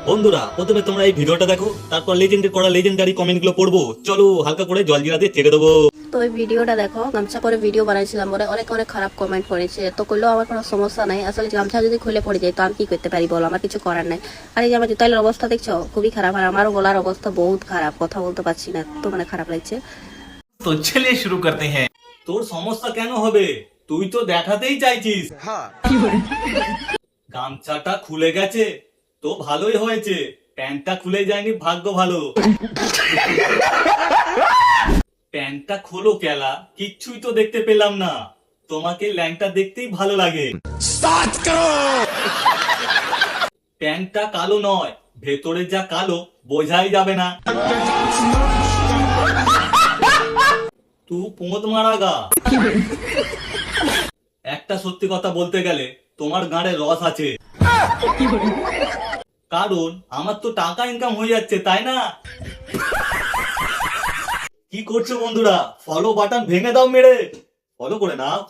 বন্ধুরা প্রথমে তোমরা এই ভিডিওটা দেখো, তারপর লেজেন্ডের করা লেজেন্ডারি কমেন্টগুলো পড়বো। চলো হালকা করে জল জিরা দিয়ে ছেড়ে দেবো। তো ওই ভিডিওটা দেখো, গামছা পরে ভিডিও বানাইছিলাম, বলে অনেক অনেক খারাপ কমেন্ট করেছে। তো করলেও আমার কোনো সমস্যা নাই, আসলে গামছা যদি খুলে পড়ে যায় তো আমি কি করতে পারি বলো, আমার কিছু করার নাই। আর এই যে আমার জুতাইলের অবস্থা দেখছো, খুবই খারাপ। আর আমারও গলার অবস্থা বহুত খারাপ, কথা বলতে পারছি না, তো মানে খারাপ লাগছে। तो चलिए शुरू करते हैं। তোর সমস্যা কেন হবে? তুই তো দেখাতেই চাইছিস। গামছাটা খুলে গেছে তো ভালোই হয়েছে, প্যান্টটা খুলে যায়নি, ভাগ্য ভালো। প্যান্টটা খোলো কেলা, কিচ্ছুই তো দেখতে পেলাম না। তোমাকে ল্যাংটা দেখতেই ভালো লাগে। প্যান্টটা কালো নয়, ভেতরে যা কালো বোঝাই যাবে না। তু পোঁত মারা গা। একটা সত্যি কথা বলতে গেলে তোমার গাঁড়ে রস আছে, কারণ আমার তো টাকা ইনকাম হয়ে যাচ্ছে, তাই না? কি করছো বন্ধুরা? ফলো বাটন ভেঙে দাও মেরে, ফলো করে নাও।